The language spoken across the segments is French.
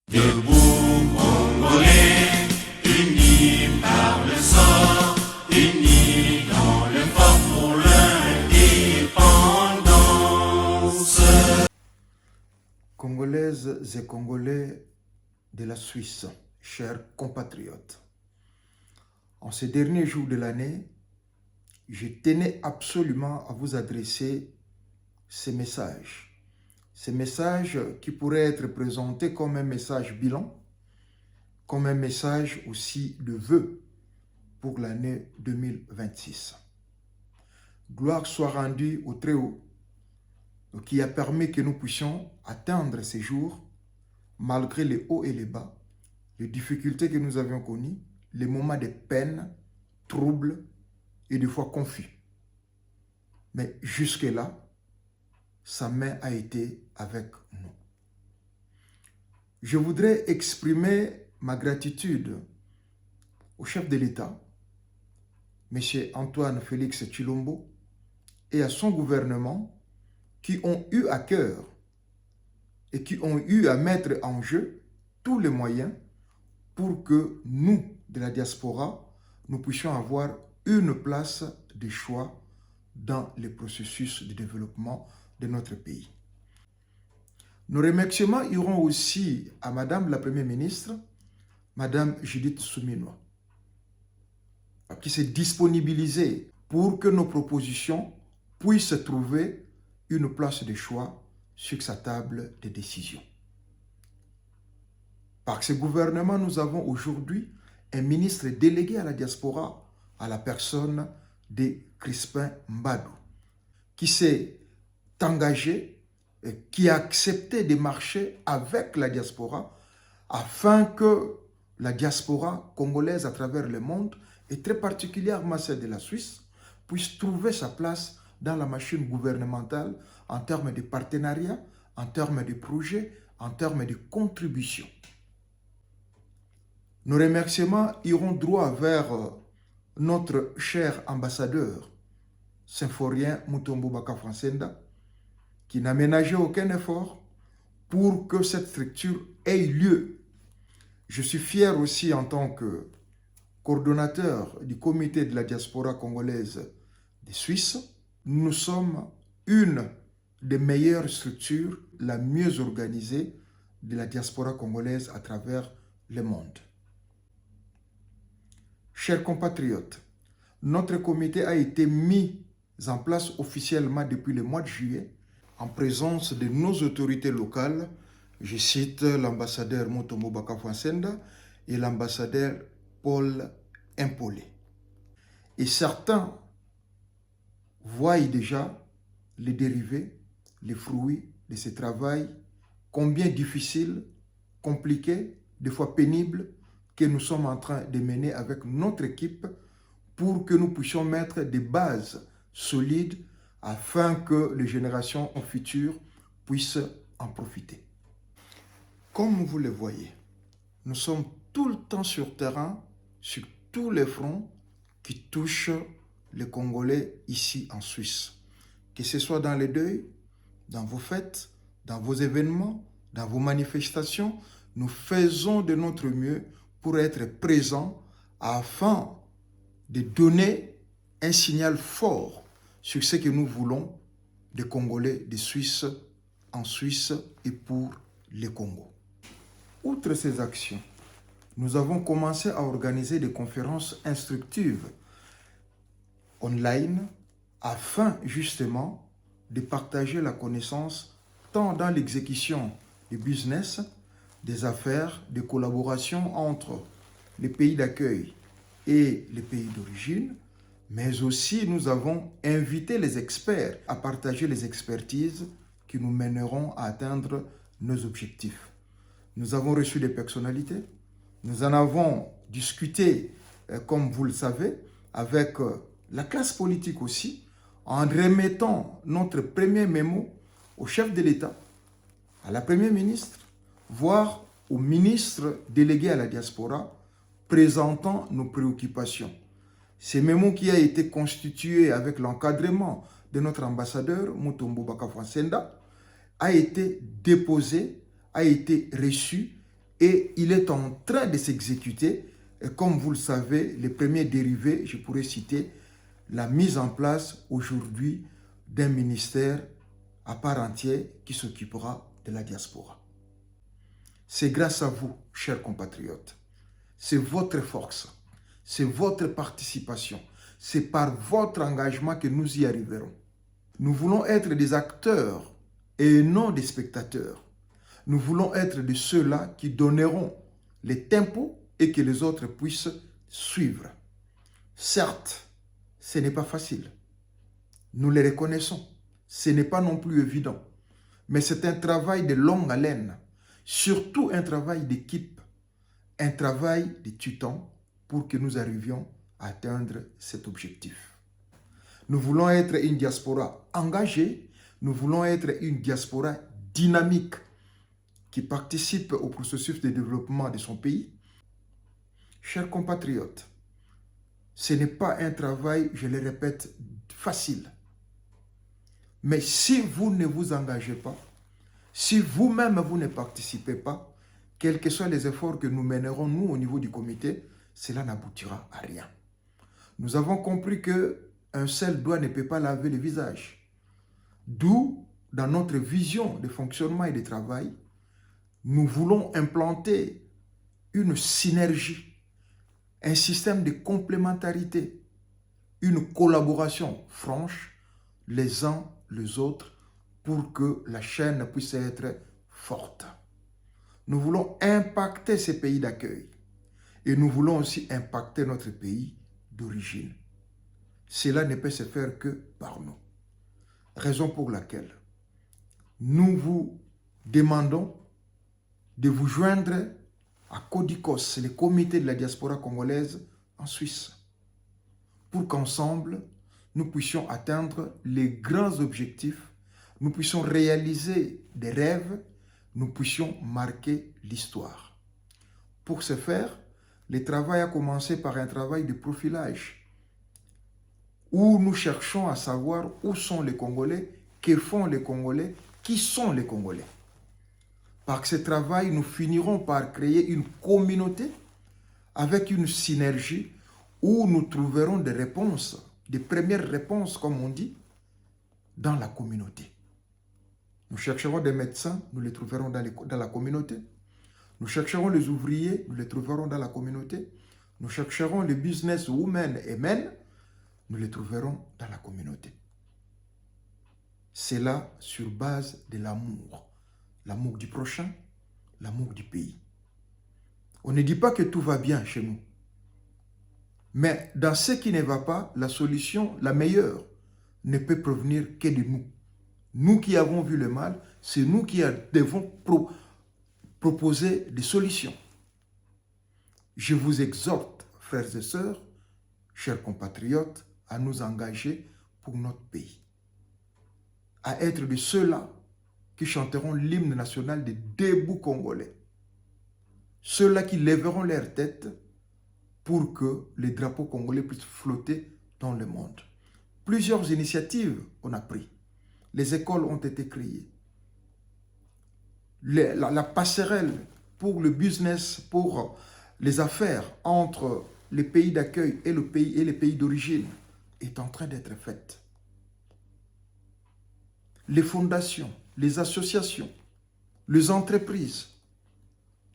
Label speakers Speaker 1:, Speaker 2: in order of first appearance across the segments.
Speaker 1: Debout, Congolais, unis par le sang, unis dans le fort pour l'indépendance.
Speaker 2: Congolaises et Congolais de la Suisse, chers compatriotes, en ces derniers jours de l'année, je tenais absolument à vous adresser ces messages qui pourraient être présentés comme un message bilan, comme un message aussi de vœux pour l'année 2026. Gloire soit rendue au Très-Haut, qui a permis que nous puissions atteindre ces jours, malgré les hauts et les bas, les difficultés que nous avions connues, les moments de peine, troubles et des fois confus. Mais jusque-là, sa main a été avec nous. Je voudrais exprimer ma gratitude au chef de l'État, M. Antoine Félix Tshilombo, et à son gouvernement qui ont eu à cœur et qui ont eu à mettre en jeu tous les moyens pour que nous, de la diaspora, nous puissions avoir une place de choix dans le processus de développement de notre pays. Nos remerciements iront aussi à Madame la Première ministre, Madame Judith Suminwa, qui s'est disponibilisée pour que nos propositions puissent trouver une place de choix sur sa table de décision. Par ce gouvernement, nous avons aujourd'hui un ministre délégué à la diaspora, à la personne de Crispin Mbadou, qui s'est engagé, qui a accepté de marcher avec la diaspora afin que la diaspora congolaise à travers le monde, et très particulièrement celle de la Suisse, puisse trouver sa place dans la machine gouvernementale en termes de partenariat, en termes de projets, en termes de contributions. Nos remerciements iront droit vers notre cher ambassadeur, Symphorien Mutombo Baka Francenda, qui n'a ménagé aucun effort pour que cette structure ait lieu. Je suis fier aussi en tant que coordonnateur du comité de la diaspora congolaise des Suisses. Nous sommes une des meilleures structures, la mieux organisée de la diaspora congolaise à travers le monde. Chers compatriotes, notre comité a été mis en place officiellement depuis le mois de juillet en présence de nos autorités locales. Je cite l'ambassadeur Mutombo Baka Francenda et l'ambassadeur Paul Impolé. Et certains voient déjà les dérivés, les fruits de ce travail, combien difficile, compliqué, des fois pénible, que nous sommes en train de mener avec notre équipe pour que nous puissions mettre des bases solides afin que les générations futures puissent en profiter. Comme vous le voyez, nous sommes tout le temps sur terrain, sur tous les fronts qui touchent les Congolais ici en Suisse. Que ce soit dans les deuils, dans vos fêtes, dans vos événements, dans vos manifestations, nous faisons de notre mieux pour être présents afin de donner un signal fort sur ce que nous voulons des Congolais, des Suisses, en Suisse et pour les Congo. Outre ces actions, nous avons commencé à organiser des conférences instructives online afin justement de partager la connaissance tant dans l'exécution du business, des affaires, des collaborations entre les pays d'accueil et les pays d'origine, mais aussi nous avons invité les experts à partager les expertises qui nous mèneront à atteindre nos objectifs. Nous avons reçu des personnalités, nous en avons discuté, comme vous le savez, avec la classe politique aussi, en remettant notre premier mémo au chef de l'État, à la Première ministre, voire au ministre délégué à la diaspora, présentant nos préoccupations. Ce mémo qui a été constitué avec l'encadrement de notre ambassadeur, Mutombo Baka Francenda, a été déposé, a été reçu et il est en train de s'exécuter. Et comme vous le savez, les premiers dérivés, je pourrais citer la mise en place aujourd'hui d'un ministère à part entière qui s'occupera de la diaspora. C'est grâce à vous, chers compatriotes. C'est votre force, c'est votre participation, c'est par votre engagement que nous y arriverons. Nous voulons être des acteurs et non des spectateurs. Nous voulons être de ceux-là qui donneront les tempos et que les autres puissent suivre. Certes, ce n'est pas facile. Nous le reconnaissons. Ce n'est pas non plus évident. Mais c'est un travail de longue haleine. Surtout un travail d'équipe. Un travail de tutant pour que nous arrivions à atteindre cet objectif. Nous voulons être une diaspora engagée. Nous voulons être une diaspora dynamique qui participe au processus de développement de son pays. Chers compatriotes, ce n'est pas un travail, je le répète, facile. Mais si vous ne vous engagez pas, si vous-même vous ne participez pas, quels que soient les efforts que nous mènerons, nous, au niveau du comité, cela n'aboutira à rien. Nous avons compris qu'un seul doigt ne peut pas laver le visage. D'où, dans notre vision de fonctionnement et de travail, nous voulons implanter une synergie, un système de complémentarité, une collaboration franche les uns les autres pour que la chaîne puisse être forte. Nous voulons impacter ces pays d'accueil et nous voulons aussi impacter notre pays d'origine. Cela ne peut se faire que par nous. Raison pour laquelle nous vous demandons de vous joindre à CODICOS, le comité de la diaspora congolaise en Suisse, pour qu'ensemble, nous puissions atteindre les grands objectifs, nous puissions réaliser des rêves, nous puissions marquer l'histoire. Pour ce faire, le travail a commencé par un travail de profilage, où nous cherchons à savoir où sont les Congolais, que font les Congolais, qui sont les Congolais. Par ce travail, nous finirons par créer une communauté avec une synergie où nous trouverons des réponses, des premières réponses, comme on dit, dans la communauté. Nous chercherons des médecins, nous les trouverons dans la communauté. Nous chercherons les ouvriers, nous les trouverons dans la communauté. Nous chercherons les businesswomen et men, nous les trouverons dans la communauté. C'est là sur base de l'amour. L'amour du prochain, l'amour du pays. On ne dit pas que tout va bien chez nous. Mais dans ce qui ne va pas, la solution, la meilleure, ne peut provenir que de nous. Nous qui avons vu le mal, c'est nous qui devons proposer des solutions. Je vous exhorte, frères et sœurs, chers compatriotes, à nous engager pour notre pays. À être de ceux-là qui chanteront l'hymne national des debout congolais. Ceux-là qui lèveront leurs têtes pour que les drapeaux congolais puissent flotter dans le monde. Plusieurs initiatives on a pris. Les écoles ont été créées. La passerelle pour le business, pour les affaires entre les pays d'accueil et les pays d'origine est en train d'être faite. Les fondations, les associations, les entreprises,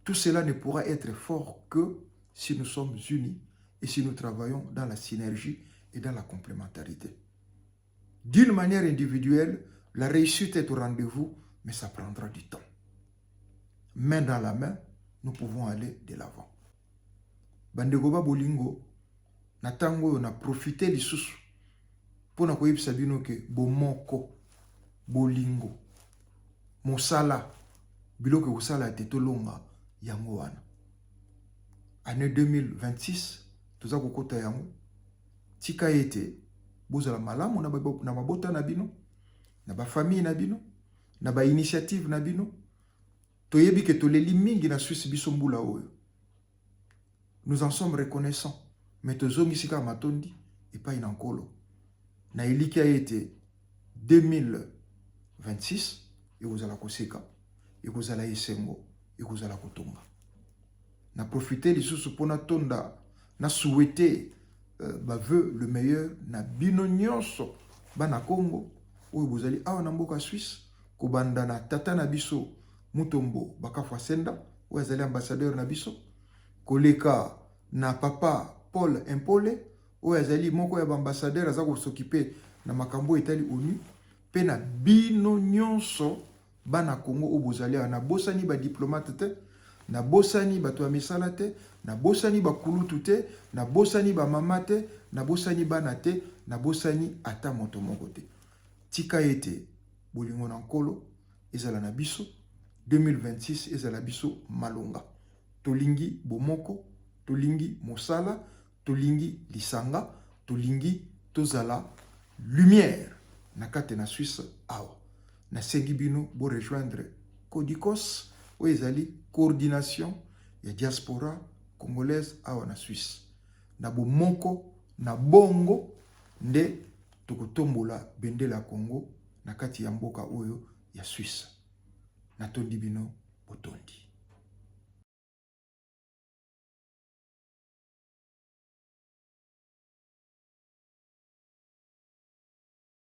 Speaker 2: tout cela ne pourra être fort que si nous sommes unis et si nous travaillons dans la synergie et dans la complémentarité. D'une manière individuelle, la réussite est au rendez-vous, mais ça prendra du temps. Main dans la main, nous pouvons aller de l'avant. Bandegoba Bolingo, natango on a profité du sous pour na koyebisa bino ke bomoko bolingo mosala biloko kosala tetolonga yango wana. Année 2026, toza kokota yango. Tika ete bozala malamu na mabota na bino, na ba famille na bino, na ba initiative na bino. Toyebi ke toleli mingi na Suisse biso mbula oyo. Nous en sommes reconnaissants. Mais tozongi sika matondi epai na nkolo. Na eliki ete 2026 ekozala koseka, ekozala esengo, ekozala kotonga. na profiter lisusu pona tonda na souhaiter veut le meilleur na bino nyonso bana Congo oyo bozali awa na mboka Suisse kobanda na tata na biso Mutombo Bakafu Senda oyo azali ambassadeur na biso koleka na papa Paul Impole oyo azali moko ya ambassadeur aza kosokipe na makambo etali ONU pe na bino nyonso bana Congo oyo bozali awa na bosani ba diplomate te na bosani bato ya misala te na bosani bakulutu te na bosani bamama te na bosani bana te na bosani ata moto moko te tika ete bolingo na nkolo ezala na biso 2026 ezala biso malonga tolingi bomoko tolingi mosala tolingi lisanga tolingi tozala lumière na kate na Suisse awa na sengi bino bo rejoindre Codicos oyo ezali coordination ya diaspora congolaise awa na Suisse na bomoko na bongo nde tokotombola bendela Congo na kati ya mboka oyo ya Suisse na tondi bino botondi